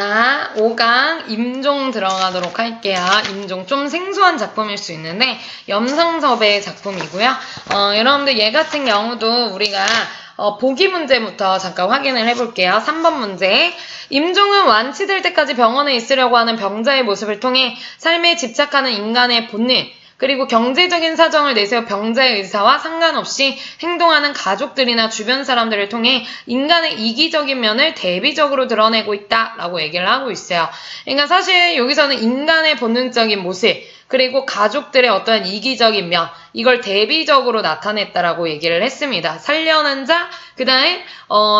자, 5강 임종 들어가도록 할게요. 임종 좀 생소한 작품일 수 있는데 염상섭의 작품이고요. 여러분들 얘 같은 경우도 우리가 보기 문제부터 잠깐 확인을 해볼게요. 3번 문제. 임종은 완치될 때까지 병원에 있으려고 하는 병자의 모습을 통해 삶에 집착하는 인간의 본능, 그리고 경제적인 사정을 내세워 병자의 의사와 상관없이 행동하는 가족들이나 주변 사람들을 통해 인간의 이기적인 면을 대비적으로 드러내고 있다라고 얘기를 하고 있어요. 그러니까 사실 여기서는 인간의 본능적인 모습, 그리고 가족들의 어떠한 이기적인 면, 이걸 대비적으로 나타냈다라고 얘기를 했습니다. 살려는 자, 그 다음에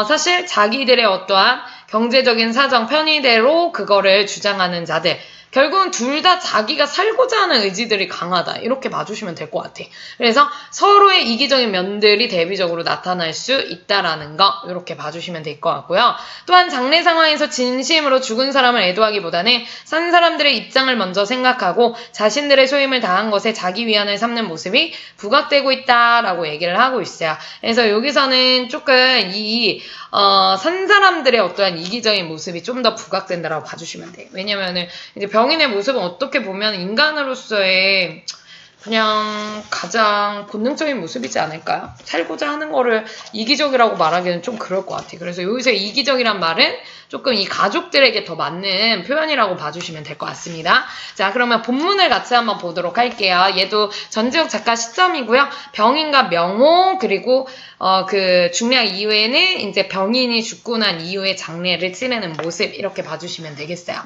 사실 자기들의 어떠한 경제적인 사정, 편의대로 그거를 주장하는 자들, 결국은 둘 다 자기가 살고자 하는 의지들이 강하다. 이렇게 봐주시면 될 것 같아. 그래서 서로의 이기적인 면들이 대비적으로 나타날 수 있다라는 거 이렇게 봐주시면 될 것 같고요. 또한 장례 상황에서 진심으로 죽은 사람을 애도하기보다는 산 사람들의 입장을 먼저 생각하고 자신들의 소임을 다한 것에 자기 위안을 삼는 모습이 부각되고 있다라고 얘기를 하고 있어요. 그래서 여기서는 조금 산 사람들의 어떠한 이기적인 모습이 좀 더 부각된다라고 봐주시면 돼요. 왜냐면은 이제 병인의 모습은 어떻게 보면 인간으로서의 그냥 가장 본능적인 모습이지 않을까요? 살고자 하는 거를 이기적이라고 말하기는 좀 그럴 것 같아요. 그래서 여기서 이기적이란 말은 조금 이 가족들에게 더 맞는 표현이라고 봐주시면 될 것 같습니다. 자, 그러면 본문을 같이 한번 보도록 할게요. 얘도 전지욱 작가 시점이고요. 병인과 명호, 그리고 그 중략 이후에는 이제 병인이 죽고 난 이후에 장례를 치르는 모습, 이렇게 봐주시면 되겠어요.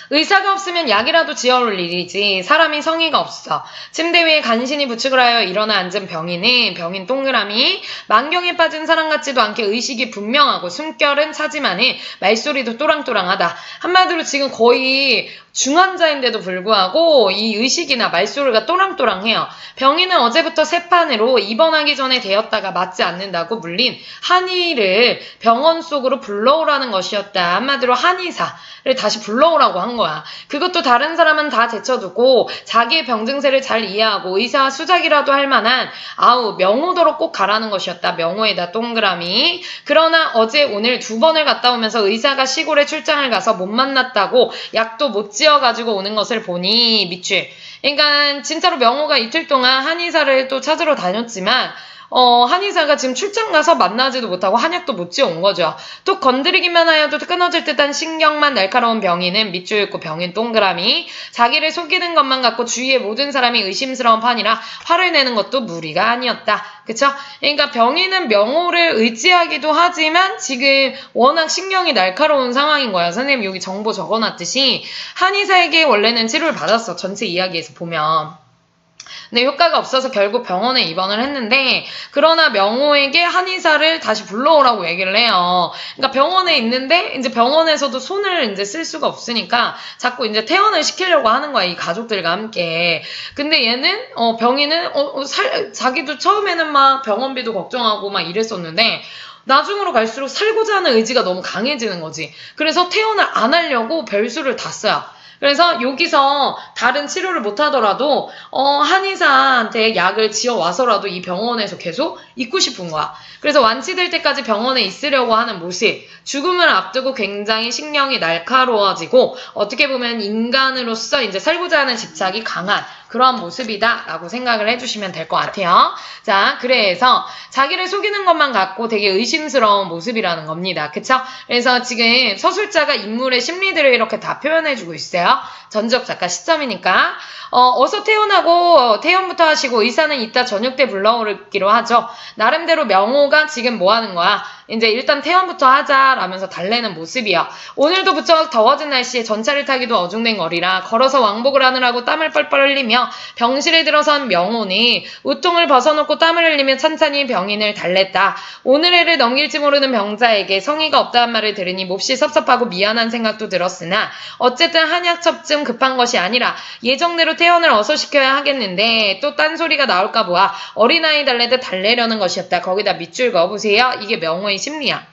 의사가 없으면 약이라도 지어올 일이지 사람이 성의가 없어. 침대 위에 간신히 부축을 하여 일어나 앉은 병인은 병인 동그라미 만경에 빠진 사람 같지도 않게 의식이 분명하고 숨결은 차지만은 말소리도 또랑또랑하다. 한마디로 지금 거의 중환자인데도 불구하고 이 의식이나 말소리가 또랑또랑해요. 병인은 어제부터 세판으로 입원하기 전에 되었다가 맞지 않는다고 물린 한의를 병원 속으로 불러오라는 것이었다. 한마디로 한의사를 다시 불러오라고 한 거야. 그것도 다른 사람은 다 제쳐두고 자기의 병 증세를 잘 이해하고 의사와 수작이라도 할 만한 명호도로 꼭 가라는 것이었다. 명호에다 동그라미. 그러나 어제 오늘 2번을 갔다 오면서 의사가 시골에 출장을 가서 못 만났다고 약도 못 지어가지고 오는 것을 보니 밑줄. 그러니까 진짜로 명호가 이틀 동안 한의사를 또 찾으러 다녔지만 한의사가 지금 출장 가서 만나지도 못하고 한약도 못 지어온 거죠. 또 건드리기만 하여도 끊어질 듯한 신경만 날카로운 병인은 밑줄 긋고 병인 동그라미. 자기를 속이는 것만 갖고 주위의 모든 사람이 의심스러운 판이라 화를 내는 것도 무리가 아니었다. 그쵸? 그러니까 병인은 명호를 의지하기도 하지만 지금 워낙 신경이 날카로운 상황인 거야. 선생님 여기 정보 적어놨듯이 한의사에게 원래는 치료를 받았어. 전체 이야기에서 보면. 근데 효과가 없어서 결국 병원에 입원을 했는데, 그러나 명호에게 한의사를 다시 불러오라고 얘기를 해요. 그러니까 병원에 있는데 이제 병원에서도 손을 이제 쓸 수가 없으니까 자꾸 이제 퇴원을 시키려고 하는 거야, 이 가족들과 함께. 근데 얘는 병인은 자기도 처음에는 막 병원비도 걱정하고 막 이랬었는데 나중으로 갈수록 살고자 하는 의지가 너무 강해지는 거지. 그래서 퇴원을 안 하려고 별수를 다 써요. 그래서 여기서 다른 치료를 못하더라도 한의사한테 약을 지어와서라도 이 병원에서 계속 있고 싶은 거야. 그래서 완치될 때까지 병원에 있으려고 하는 모습, 죽음을 앞두고 굉장히 신경이 날카로워지고 어떻게 보면 인간으로서 이제 살고자 하는 집착이 강한 그러한 모습이다 라고 생각을 해주시면 될 것 같아요. 자, 그래서 자기를 속이는 것만 갖고 되게 의심스러운 모습이라는 겁니다. 그쵸? 그래서 지금 서술자가 인물의 심리들을 이렇게 다 표현해주고 있어요. 전지욱 작가 시점이니까. 어서 퇴원하고 퇴원부터 하시고 의사는 이따 저녁 때 불러오기로 하죠. 나름대로 명호가 지금 뭐 하는 거야? 이제 일단 퇴원부터 하자라면서 달래는 모습이야. 오늘도 부쩍 더워진 날씨에 전차를 타기도 어중된 거리라 걸어서 왕복을 하느라고 땀을 뻘뻘 흘리며 병실에 들어선 명호는 우통을 벗어놓고 땀을 흘리며 찬찬히 병인을 달랬다. 오늘 해를 넘길지 모르는 병자에게 성의가 없다는 말을 들으니 몹시 섭섭하고 미안한 생각도 들었으나 어쨌든 한약 첩쯤 급한 것이 아니라 예정대로 퇴원을 어서 시켜야 하겠는데 또 딴소리가 나올까 보아 어린아이 달래듯 달래려는 것이었다. 거기다 밑줄 그어보세요. 이게 명호의 심리야.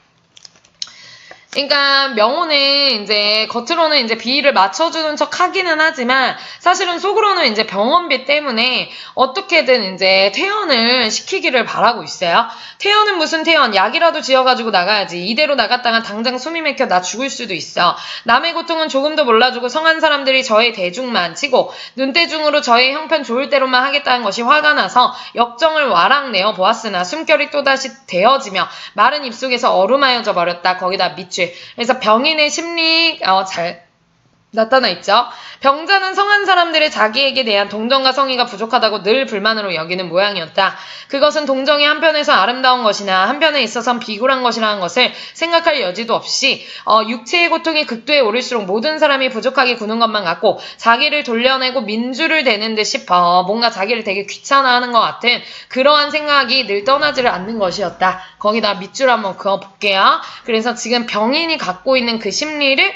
그러니까 명호는 이제 겉으로는 이제 비위를 맞춰주는 척 하기는 하지만 사실은 속으로는 이제 병원비 때문에 어떻게든 이제 퇴원을 시키기를 바라고 있어요. 퇴원은 무슨 퇴원? 약이라도 지어가지고 나가야지. 이대로 나갔다가 당장 숨이 막혀 나 죽을 수도 있어. 남의 고통은 조금도 몰라주고 성한 사람들이 저의 대중만 치고 눈대중으로 저의 형편 좋을 대로만 하겠다는 것이 화가 나서 역정을 와락 내어 보았으나 숨결이 또다시 데어지며 마른 입속에서 얼음하여져 버렸다. 거기다 밑줄. 그래서 병인의 심리 잘 나타나 있죠. 병자는 성한 사람들의 자기에게 대한 동정과 성의가 부족하다고 늘 불만으로 여기는 모양이었다. 그것은 동정이 한편에서 아름다운 것이나 한편에 있어선 비굴한 것이라는 것을 생각할 여지도 없이 육체의 고통이 극도에 오를수록 모든 사람이 부족하게 구는 것만 같고 자기를 돌려내고 민주를 대는 듯 싶어 뭔가 자기를 되게 귀찮아하는 것 같은 그러한 생각이 늘 떠나지를 않는 것이었다. 거기다 밑줄 한번 그어볼게요. 그래서 지금 병인이 갖고 있는 그 심리를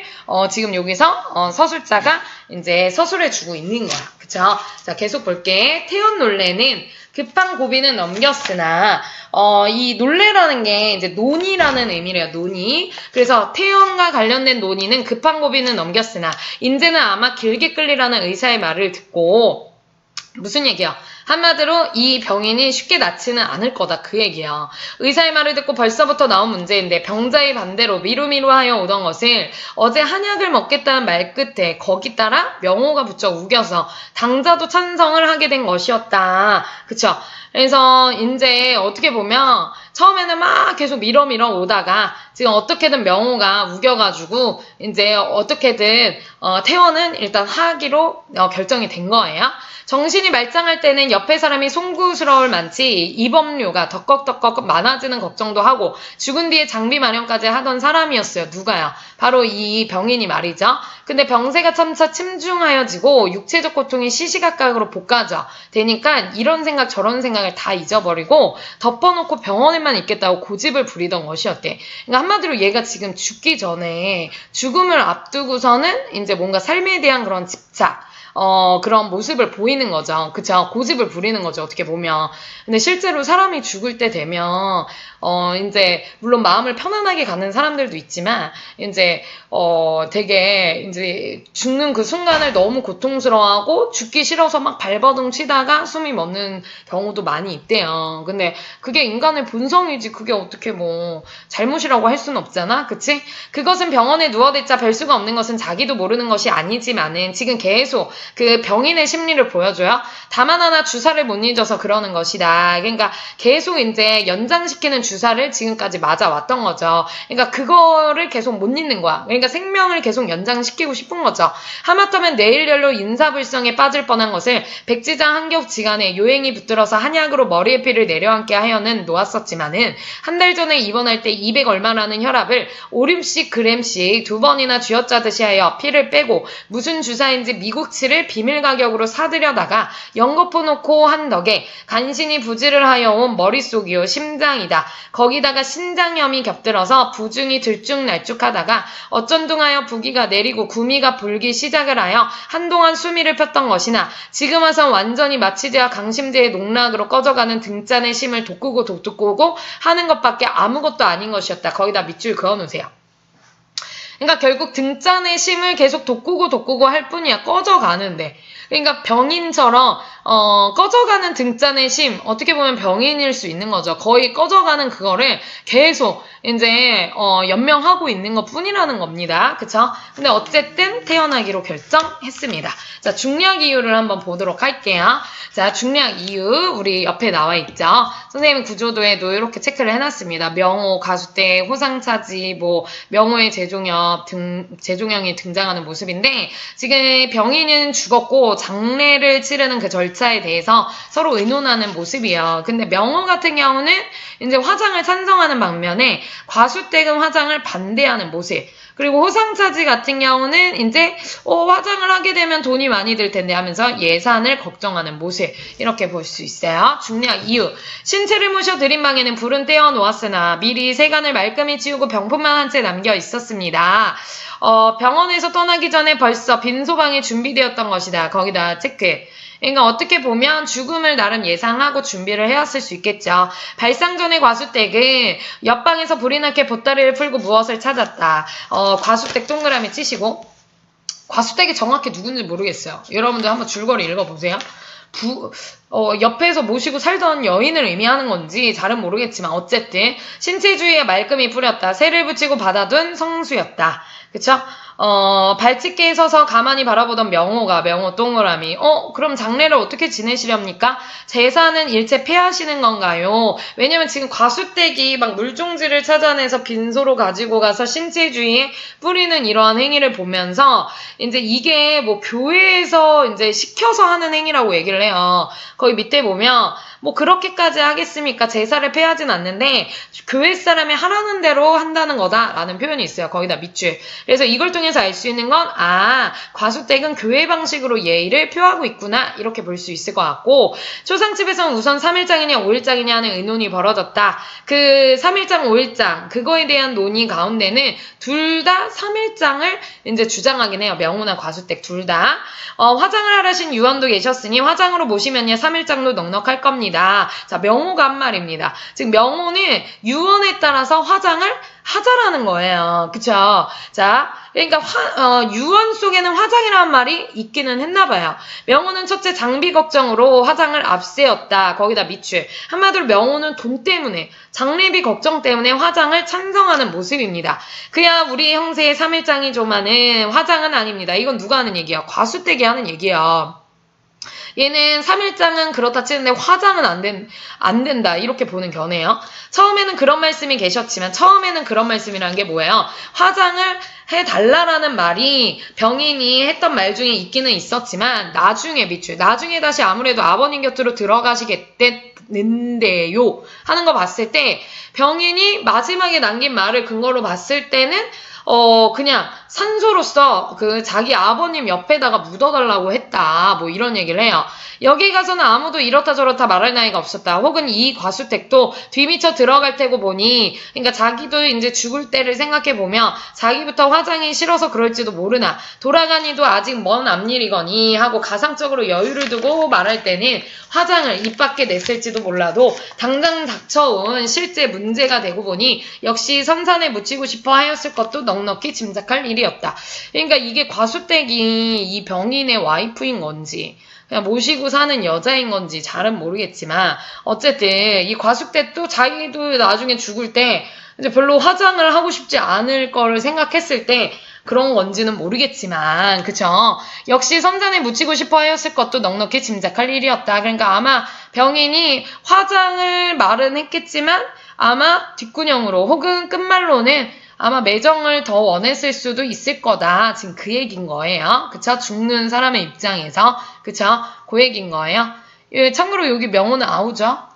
지금 여기서 서술자가 이제 서술해주고 있는 거야. 그쵸? 자, 계속 볼게. 태연 놀래는 급한 고비는 넘겼으나, 이 놀래라는 게 이제 논의라는 의미래요, 논의. 그래서 태연과 관련된 논의는 급한 고비는 넘겼으나, 이제는 아마 길게 끌리라는 의사의 말을 듣고, 무슨 얘기야? 한마디로 이 병인이 쉽게 낫지는 않을 거다 그 얘기야. 의사의 말을 듣고 벌써부터 나온 문제인데 병자의 반대로 미루미루하여 오던 것을 어제 한약을 먹겠다는 말 끝에 거기 따라 명호가 부쩍 우겨서 당자도 찬성을 하게 된 것이었다. 그쵸? 그래서 이제 어떻게 보면 처음에는 막 계속 밀어 오다가 지금 어떻게든 명호가 우겨가지고 이제 어떻게든 퇴원은 일단 하기로 결정이 된 거예요. 정신이 말짱할 때는 옆에 사람이 송구스러울 만치 입업료가 덕꺽덕꺽 많아지는 걱정도 하고 죽은 뒤에 장비 마련까지 하던 사람이었어요. 누가요? 바로 이 병인이 말이죠. 근데 병세가 점차 침중하여지고 육체적 고통이 시시각각으로 볶아져 되니까 이런 생각 저런 생각을 다 잊어버리고 덮어놓고 병원에만 있겠다고 고집을 부리던 것이었대. 그러니까 한마디로 얘가 지금 죽기 전에 죽음을 앞두고서는 이제 뭔가 삶에 대한 그런 집착 그런 모습을 보이는 거죠. 그쵸? 고집을 부리는 거죠. 어떻게 보면. 근데 실제로 사람이 죽을 때 되면, 이제, 물론 마음을 편안하게 갖는 사람들도 있지만, 이제, 되게, 이제, 죽는 그 순간을 너무 고통스러워하고, 죽기 싫어서 막 발버둥 치다가 숨이 멎는 경우도 많이 있대요. 근데 그게 인간의 본성이지, 그게 어떻게 뭐, 잘못이라고 할 수는 없잖아? 그치? 그것은 병원에 누워댔자 별 수가 없는 것은 자기도 모르는 것이 아니지만은, 지금 계속, 그 병인의 심리를 보여줘요. 다만 하나 주사를 못 잊어서 그러는 것이다. 그러니까 계속 이제 연장시키는 주사를 지금까지 맞아왔던 거죠. 그러니까 그거를 계속 못 잊는 거야. 그러니까 생명을 계속 연장시키고 싶은 거죠. 하마터면 내일열로 인사불성에 빠질 뻔한 것을 백지장 한겹지간에 요행이 붙들어서 한약으로 머리에 피를 내려앉게 하여는 놓았었지만은 한 달 전에 입원할 때 200 얼마라는 혈압을 5-6g씩 2번이나 쥐어짜듯이 하여 피를 빼고 무슨 주사인지 미국치를 비밀 가격으로 사들여다가 연거푸 놓고 한 덕에 간신히 부지를 하여 온 머릿속이요 심장이다. 거기다가 신장염이 겹들어서 부중이 들쭉날쭉하다가 어쩐둥하여 부기가 내리고 구미가 불기 시작을 하여 한동안 수미를 폈던 것이나 지금 와서 완전히 마취제와 강심제의 농락으로 꺼져가는 등잔의 심을 돋구고 하는 것밖에 아무것도 아닌 것이었다. 거기다 밑줄 그어놓으세요. 그러니까 결국 등잔의 심을 계속 돋구고 할 뿐이야. 꺼져가는데. 그러니까 병인처럼 꺼져가는 등잔의 심, 어떻게 보면 병인일 수 있는 거죠. 거의 꺼져가는 그거를 계속 이제 연명하고 있는 것 뿐이라는 겁니다. 그쵸? 근데 어쨌든 태어나기로 결정했습니다. 자, 중략 이유를 한번 보도록 할게요. 자, 중략 이유 우리 옆에 나와 있죠. 선생님 구조도에도 이렇게 체크를 해놨습니다. 명호, 가수대, 호상차지, 뭐 명호의 재종형이 등장하는 모습인데 지금 병인은 죽었고 장례를 치르는 그 절차에 대해서 서로 의논하는 모습이에요. 근데 명호 같은 경우는 이제 화장을 찬성하는 반면에 과수댁은 화장을 반대하는 모습. 그리고 호상차지 같은 경우는 이제 화장을 하게 되면 돈이 많이 들 텐데 하면서 예산을 걱정하는 모습. 이렇게 볼 수 있어요. 중략 이유. 신체를 모셔 들인 방에는 불은 떼어 놓았으나 미리 세간을 말끔히 치우고 병품만 한 채 남겨 있었습니다. 병원에서 떠나기 전에 벌써 빈 소방이 준비되었던 것이다. 거기다 체크. 그러니까 어떻게 보면 죽음을 나름 예상하고 준비를 해왔을 수 있겠죠. 발상 전의 과수댁은 옆방에서 불이 나게 보따리를 풀고 무엇을 찾았다. 과수댁 동그라미 치시고 과수댁이 정확히 누군지 모르겠어요. 여러분들 한번 줄거리 읽어보세요. 옆에서 모시고 살던 여인을 의미하는 건지 잘은 모르겠지만 어쨌든 신체주의에 말끔히 뿌렸다. 새를 붙이고 받아둔 성수였다. 그쵸? 발치기에 서서 가만히 바라보던 명호 동그라미. 그럼 장례를 어떻게 지내시렵니까? 제사는 일체 폐하시는 건가요? 왜냐면 지금 과수댁이 막 물종지를 찾아내서 빈소로 가지고 가서 신체주의에 뿌리는 이러한 행위를 보면서 이제 이게 뭐 교회에서 이제 시켜서 하는 행위라고 얘기를 해요. 거기 밑에 보면 뭐 그렇게까지 하겠습니까? 제사를 폐하진 않는데 교회 사람이 하라는 대로 한다는 거다라는 표현이 있어요. 거기다 밑줄. 그래서 이걸 통해서 알 수 있는 건 과수댁은 교회 방식으로 예의를 표하고 있구나 이렇게 볼 수 있을 것 같고 초상집에서는 우선 3일장이냐 5일장이냐 하는 의논이 벌어졌다. 그 3일장 5일장 그거에 대한 논의 가운데는 둘 다 3일장을 이제 주장하긴 해요. 명호나 과수댁 둘 다. 화장을 하라신 유언도 계셨으니 화장으로 모시면요 3일장도 넉넉할 겁니다. 자, 명호가 한 말입니다. 즉 명호는 유언에 따라서 화장을 하자라는 거예요. 그쵸? 자, 그러니까 유언 속에는 화장이라는 말이 있기는 했나 봐요. 명호는 첫째 장비 걱정으로 화장을 앞세웠다. 거기다 밑줄. 한마디로 명호는 돈 때문에 장례비 걱정 때문에 화장을 찬성하는 모습입니다. 그야 우리 형제의 3일장이조만은 화장은 아닙니다. 이건 누가 하는 얘기야? 과수댁이 하는 얘기야. 얘는 3일장은 그렇다 치는데 화장은 안 된다. 이렇게 보는 견해요. 처음에는 그런 말씀이 계셨지만 처음에는 그런 말씀이라는 게 뭐예요? 화장을 해달라라는 말이 병인이 했던 말 중에 있기는 있었지만 나중에 나중에 다시 아무래도 아버님 곁으로 들어가시겠는데요 하는 거 봤을 때 병인이 마지막에 남긴 말을 근거로 봤을 때는 그냥 산소로서 그 자기 아버님 옆에다가 묻어달라고 했다. 뭐 이런 얘기를 해요. 여기 가서는 아무도 이렇다 저렇다 말할 나이가 없었다. 혹은 이 과수댁도 뒤미쳐 들어갈 테고 보니 그러니까 자기도 이제 죽을 때를 생각해보면 자기부터 화장이 싫어서 그럴지도 모르나 돌아가니도 아직 먼 앞일이거니 하고 가상적으로 여유를 두고 말할 때는 화장을 입 밖에 냈을지도 몰라도 당장 닥쳐온 실제 문제가 되고 보니 역시 선산에 묻히고 싶어 하였을 것도 넉넉히 짐작할 일이었다. 그러니까 이게 과수댁이 이 병인의 와이프인 건지 그냥 모시고 사는 여자인 건지 잘은 모르겠지만 어쨌든 이 과수댁도 자기도 나중에 죽을 때 이제 별로 화장을 하고 싶지 않을 거를 생각했을 때 그런 건지는 모르겠지만 그쵸? 역시 선산에 묻히고 싶어 하였을 것도 넉넉히 짐작할 일이었다. 그러니까 아마 병인이 화장을 말은 했겠지만 아마 뒷구녕으로 혹은 끝말로는 아마 매정을 더 원했을 수도 있을 거다. 지금 그 얘기인 거예요. 그쵸? 죽는 사람의 입장에서. 그쵸? 그 얘기인 거예요. 참고로 여기 명호는 아우죠?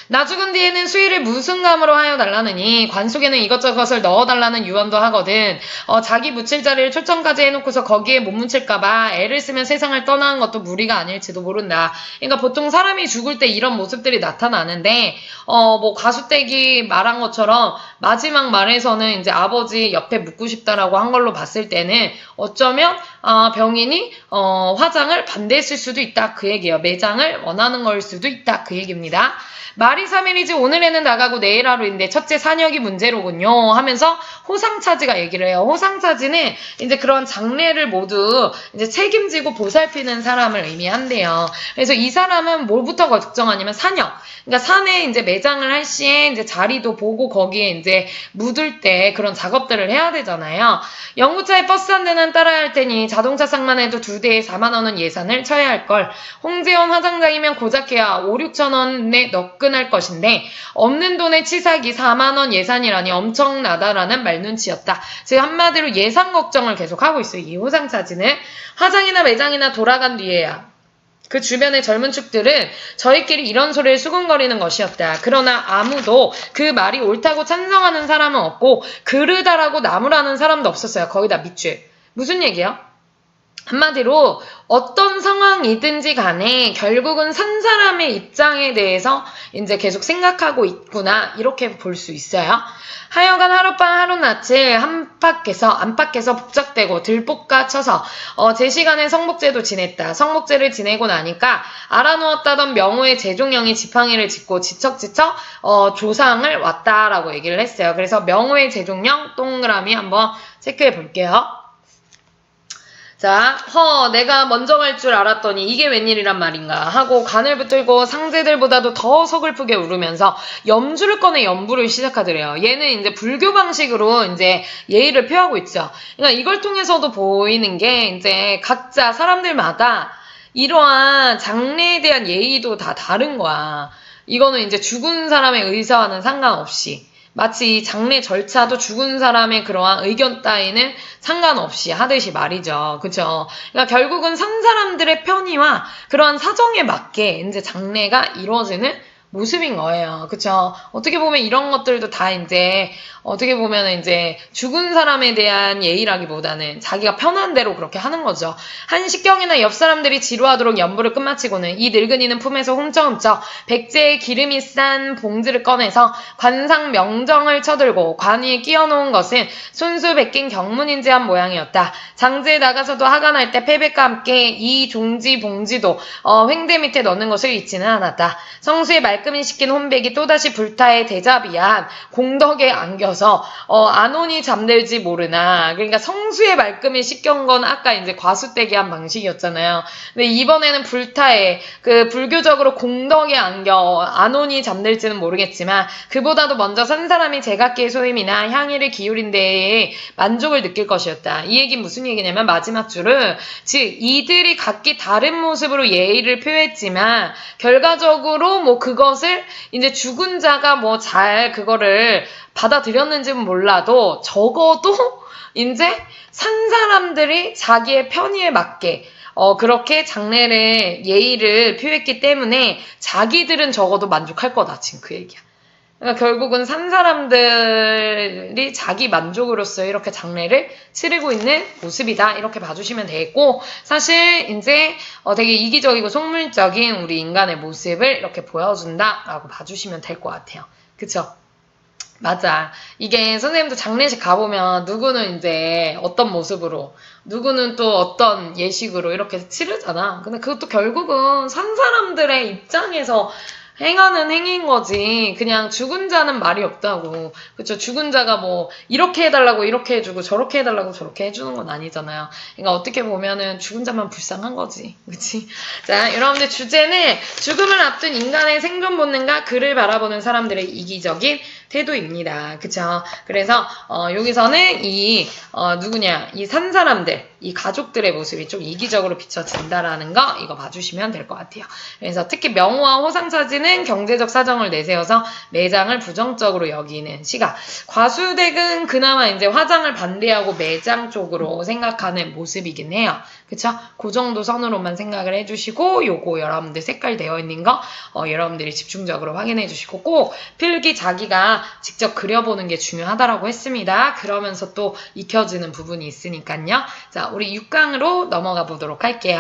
나 죽은 뒤에는 수의를 무슨 감으로 하여 달라느니 관 속에는 이것저것을 넣어달라는 유언도 하거든. 자기 묻힐 자리를 초청까지 해놓고서 거기에 못 묻힐까봐 애를 쓰면 세상을 떠나는 것도 무리가 아닐지도 모른다. 그러니까 보통 사람이 죽을 때 이런 모습들이 나타나는데 뭐 과수댁이 말한 것처럼 마지막 말에서는 이제 아버지 옆에 묻고 싶다라고 한 걸로 봤을 때는 어쩌면 병인이 화장을 반대했을 수도 있다. 그 얘기예요. 매장을 원하는 걸 수도 있다. 그 얘기입니다. 말이 3일이지 오늘에는 나가고 내일 하루인데 첫째 산역이 문제로군요 하면서 호상차지가 얘기를 해요. 호상차지는 이제 그런 장례를 모두 이제 책임지고 보살피는 사람을 의미한대요. 그래서 이 사람은 뭘부터 걱정하냐면 산역. 그러니까 산에 이제 매장을 할 시에 이제 자리도 보고 거기에 이제 묻을 때 그런 작업들을 해야 되잖아요. 영구차에 버스 한 대는 따라야 할 테니 자동차 쌍만 해도 2대에 4만 원은 예산을 쳐야 할 걸. 홍재원 화장장이면 고작해야 5, 6천 원에 너끈할 것인데 없는 돈에 치사기 4만 원 예산이라니 엄청나다라는 말눈치였다. 즉 한마디로 예산 걱정을 계속하고 있어요. 이 호상차지는 화장이나 매장이나 돌아간 뒤에야. 그 주변의 젊은 축들은 저희끼리 이런 소리를 수군거리는 것이었다. 그러나 아무도 그 말이 옳다고 찬성하는 사람은 없고 그르다라고 나무라는 사람도 없었어요. 거기다 밑줄. 무슨 얘기요? 한마디로 어떤 상황이든지 간에 결국은 산 사람의 입장에 대해서 이제 계속 생각하고 있구나 이렇게 볼 수 있어요. 하여간 하룻밤 하룻낮을 안팎에서 북적대고 들볶아 쳐서 제 시간에 성복제도 지냈다. 성복제를 지내고 나니까 알아누웠다던 명호의 재종영이 지팡이를 짚고 지척지척 조상을 왔다라고 얘기를 했어요. 그래서 명호의 재종영 동그라미 한번 체크해 볼게요. 자, 내가 먼저 갈 줄 알았더니 이게 웬일이란 말인가 하고 간을 붙들고 상제들보다도 더 서글프게 울으면서 염주를 꺼내 연부를 시작하더래요. 얘는 이제 불교 방식으로 이제 예의를 표하고 있죠. 그러니까 이걸 통해서도 보이는 게 이제 각자 사람들마다 이러한 장례에 대한 예의도 다 다른 거야. 이거는 이제 죽은 사람의 의사와는 상관없이 마치 이 장례 절차도 죽은 사람의 그러한 의견 따위는 상관없이 하듯이 말이죠. 그쵸? 그러니까 결국은 산 사람들의 편의와 그러한 사정에 맞게 이제 장례가 이루어지는 모습인 거예요. 그쵸? 어떻게 보면 이런 것들도 다 이제 어떻게 보면 이제 죽은 사람에 대한 예의라기보다는 자기가 편한 대로 그렇게 하는 거죠. 한식경이나 옆 사람들이 지루하도록 연부를 끝마치고는 이 늙은이는 품에서 훔쳐훔쳐 백제의 기름이 싼 봉지를 꺼내서 관상 명정을 쳐들고 관 위에 끼워놓은 것은 손수 베낀 경문인지한 모양이었다. 장지에 나가서도 하가 날 때 패백과 함께 이 종지 봉지도 횡대 밑에 넣는 것을 잊지는 않았다. 성수에 말끔히 식힌 혼백이 또다시 불타의 대자비한 공덕에 안겨서 안온이 잠들지 모르나. 그러니까 성수에 말끔히 씻겨온 건 아까 이제 과수떼기 한 방식이었잖아요. 근데 이번에는 불타에 그 불교적으로 공덕에 안겨 안온이 잠들지는 모르겠지만 그보다도 먼저 산 사람이 제각기의 소임이나 향의를 기울인 데에 만족을 느낄 것이었다. 이 얘기는 무슨 얘기냐면 마지막 줄은 즉 이들이 각기 다른 모습으로 예의를 표했지만 결과적으로 뭐 그것을 이제 죽은 자가 뭐 잘 그거를 받아들였는지는 몰라도 적어도 이제 산 사람들이 자기의 편의에 맞게 그렇게 장례를 예의를 표했기 때문에 자기들은 적어도 만족할 거다. 지금 그 얘기야. 그러니까 결국은 산 사람들이 자기 만족으로서 이렇게 장례를 치르고 있는 모습이다. 이렇게 봐주시면 되겠고 사실 이제 되게 이기적이고 속물적인 우리 인간의 모습을 이렇게 보여준다라고 봐주시면 될 것 같아요. 그쵸? 맞아. 이게 선생님도 장례식 가보면 누구는 이제 어떤 모습으로 누구는 또 어떤 예식으로 이렇게 치르잖아. 근데 그것도 결국은 산 사람들의 입장에서 행하는 행위인 거지. 그냥 죽은 자는 말이 없다고. 그쵸? 죽은 자가 뭐 이렇게 해달라고 이렇게 해주고 저렇게 해달라고 저렇게 해주는 건 아니잖아요. 그러니까 어떻게 보면은 죽은 자만 불쌍한 거지. 그치? 자, 여러분들 주제는 죽음을 앞둔 인간의 생존 본능과 그를 바라보는 사람들의 이기적인 태도입니다. 그쵸? 그래서 여기서는 이 산 사람들, 이 가족들의 모습이 좀 이기적으로 비춰진다라는 거 이거 봐주시면 될 것 같아요. 그래서 특히 명호와 호상 사진은 경제적 사정을 내세워서 매장을 부정적으로 여기는 시각. 과수댁은 그나마 이제 화장을 반대하고 매장 쪽으로 생각하는 모습이긴 해요. 그쵸? 그 정도 선으로만 생각을 해주시고 요거 여러분들 색깔 되어 있는 거 여러분들이 집중적으로 확인해 주시고 꼭 필기 자기가 직접 그려보는 게 중요하다라고 했습니다. 그러면서 또 익혀지는 부분이 있으니까요. 자, 우리 6강으로 넘어가 보도록 할게요.